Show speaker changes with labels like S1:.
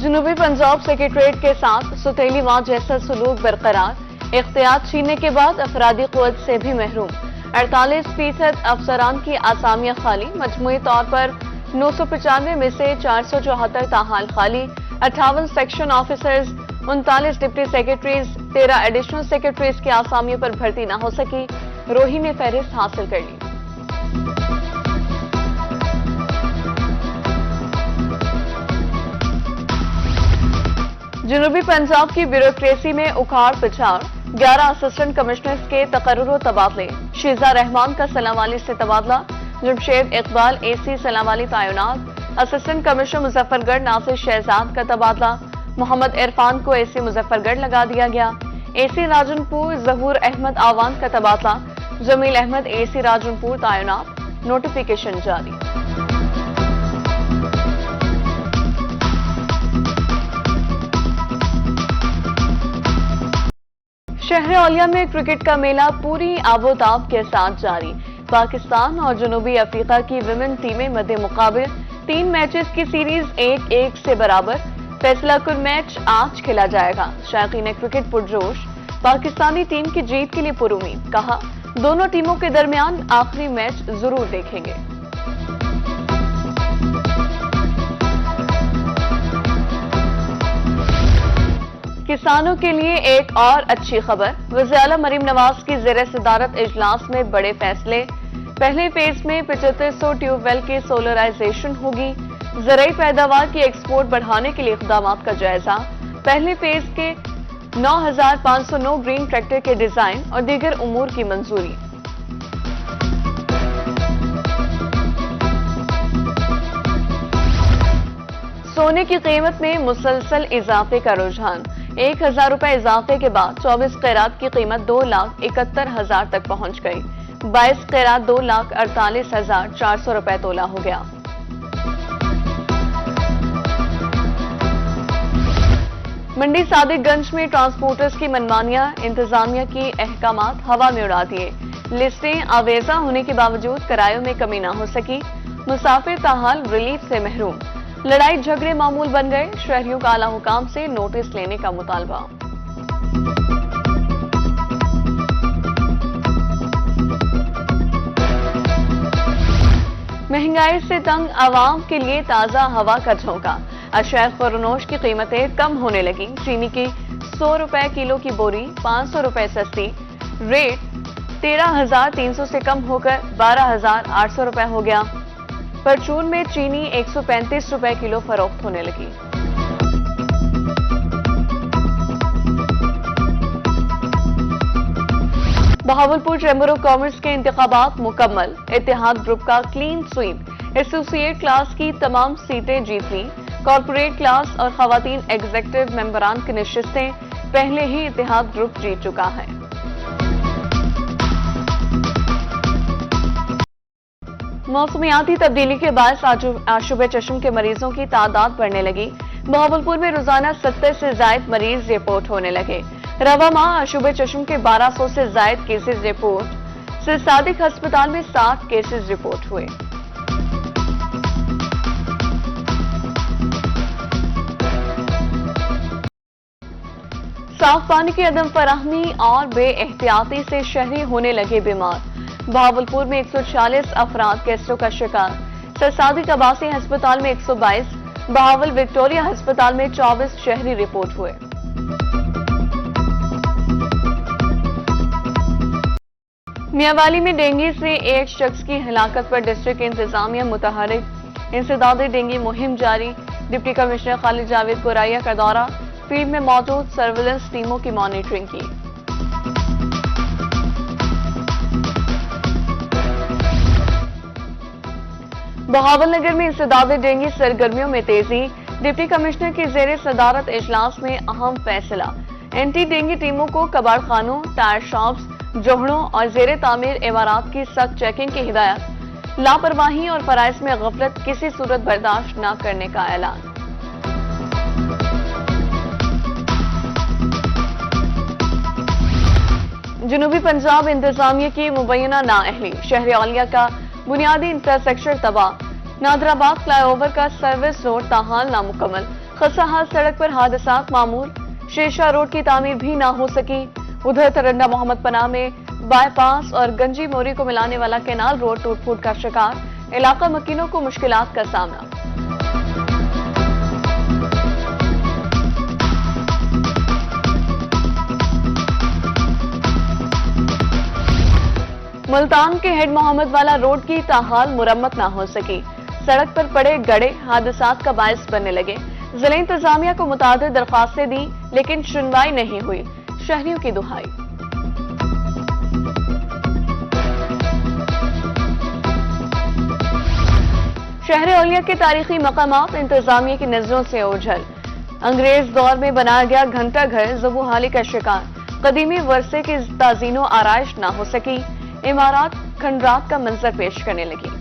S1: जनूबी पंजाब सेक्रेटरीट के साथ सुतेलीवां जैसा सलूक बरकरार, इख्तियार छीनने के बाद अफरादी क़ुव्वत से भी महरूम। 48% अफसरान की आसामियां खाली, मजमूई तौर पर 995 में से 474 ताहाल खाली। 58 section officers, 39 deputy secretaries, 13 additional secretaries की आसामियों पर भर्ती न हो सकी। रोही ने फहरिस्त हासिल कर ली। जनूबी पंजाब की ब्यूरोक्रेसी में उखाड़ पिछाड़, 11 असिस्टेंट कमिश्नर्स के तकर्रुर तबादले। शीजा रहमान का सलावाली से तबादला, जमशेद इकबाल AC सलावाली तैनात। असिस्टेंट कमिश्नर मुजफ्फरगढ़ नासिर शहजाद का तबादला, मोहम्मद इरफान को AC मुजफ्फरगढ़ लगा दिया गया। AC राजनपुर जहूर अहमद आवान का तबादला, जमील अहमद AC राजनपुर तैनात। नोटिफिकेशन जारी। शहर औलिया में क्रिकेट का मेला पूरी आबोताब के साथ जारी। पाकिस्तान और जनूबी अफ्रीका की विमेन टीमें मध्य मुकाबले, 3 मैचेस की सीरीज 1-1 से बराबर। फैसला कुन मैच आज खेला जाएगा। शायकीन क्रिकेट पुरजोश, पाकिस्तानी टीम की जीत के लिए पुरुमीद। कहा, दोनों टीमों के दरमियान आखिरी मैच जरूर देखेंगे। किसानों के लिए एक और अच्छी खबर। वज़ीर-ए-आला मरीम नवाज की ज़ेर-ए-सदारत इजलास में बड़े फैसले। पहले फेज में 7500 ट्यूबवेल की सोलराइजेशन होगी। ज़राई पैदावार की एक्सपोर्ट बढ़ाने के लिए इक़दामात का जायजा। पहले फेज के 9509 ग्रीन ट्रैक्टर के डिजाइन और दीगर उमूर की मंजूरी। सोने की कीमत में मुसलसल इजाफे का रुझान। 1000 रुपए इजाफे के बाद 24 कैरात की कीमत 2,71,000 तक पहुंच गई। 22 कैरात 2,48,400 रुपए तोला हो गया। मंडी सादिकगंज में ट्रांसपोर्टर्स की मनमानियां, इंतजामिया की अहकामात हवा में उड़ा दिए। लिस्टें आवेजा होने के बावजूद किरायों में कमी न हो सकी। मुसाफिर ताहाल रिलीफ से महरूम। लड़ाई झगड़े मामूल बन गए। शहरियों का आला हुकाम से नोटिस लेने का मुतालबा। महंगाई से तंग आवाम के लिए ताजा हवा का झोंका। अशय खुरनोश की कीमतें कम होने लगी। चीनी की 100 रुपए किलो की बोरी 500 रुपए सस्ती। रेट 13,300 से कम होकर 12,800 रुपए हो गया। परचून में चीनी 135 रुपए किलो फरोख्त होने लगी। बहावलपुर चैम्बर ऑफ कॉमर्स के इंतखाबात मुकम्मल। इत्तेहाद ग्रुप का क्लीन स्वीप। एसोसिएट क्लास की तमाम सीटें जीत ली। कॉर्पोरेट क्लास और खवातीन एग्जीक्यूटिव मेंबरान की नशिस्तें पहले ही इत्तेहाद ग्रुप जीत चुका है। मौसमियाती तब्दीली के बाद आशुबे चश्म के मरीजों की तादाद बढ़ने लगी। बहावलपुर में रोजाना 70 से ज्यादा मरीज रिपोर्ट होने लगे। रवा माह आशुबे चश्म के 1200 से ज्यादा केसेस रिपोर्ट। सिर सादिक अस्पताल में 60 केसेस रिपोर्ट हुए। साफ पानी की अदम फराहमी और बेएहतियाती से शहरी होने लगे बीमार। बहावलपुर में 140 अफराद कैंसर का शिकार। सर सादिक आबासी अस्पताल में 122, बहावल विक्टोरिया अस्पताल में 24 शहरी रिपोर्ट हुए। मियावाली में डेंगू से एक शख्स की हिलाकत पर डिस्ट्रिक्ट इंतजामिया मुतहरिक। इंसदादी डेंगू मुहिम जारी। डिप्टी कमिश्नर खालिद जावेद कुराया का दौरा। फील्ड में मौजूद सर्विलेंस टीमों की मॉनिटरिंग की। बहावलनगर में इंसदादी डेंगू सरगर्मियों में तेजी। डिप्टी कमिश्नर की जेर सदारत इजलास में अहम फैसला। एंटी डेंगू टीमों को कबाड़ खानों, टायर शॉप्स, जोहड़ों और जेर तामीर इमारात की सख्त चेकिंग की हिदायत। लापरवाही और फराइज में गफलत किसी सूरत बर्दाश्त न करने का ऐलान। जनूबी पंजाब इंतजामिया की मुबैना नाअहली। शहर औलिया का बुनियादी इंफ्रास्ट्रक्चर तबाह। नादराबाद फ्लाईओवर का सर्विस रोड ताहाल नामुकम्मल। खसाहाल सड़क पर हादसात मामूल, शेरशाह रोड की तामीर भी ना हो सकी। उधर तरन्ना मोहम्मद पनाह में बाईपास और गंजी मोरी को मिलाने वाला कैनाल रोड टूट फूट का शिकार, इलाका मकीनों को मुश्किलात का सामना। मुल्तान के हेड मोहम्मद वाला रोड की ताहाल मुरम्मत ना हो सकी, सड़क पर पड़े गड़े हादसात का बायस बनने लगे। जिला इंतजामिया को मुतादिद दरख्वास्तें दी लेकिन सुनवाई नहीं हुई, शहरियों की दुहाई। शहर औलिया के तारीखी मकामात इंतजामिया की नजरों से ओझल। अंग्रेज दौर में बनाया गया घंटा घर ज़बूहाली का शिकार, कदीमी वर्से की ताजीनो आराइश ना हो सकी, इमारत खंडरात का मंजर पेश करने लगी।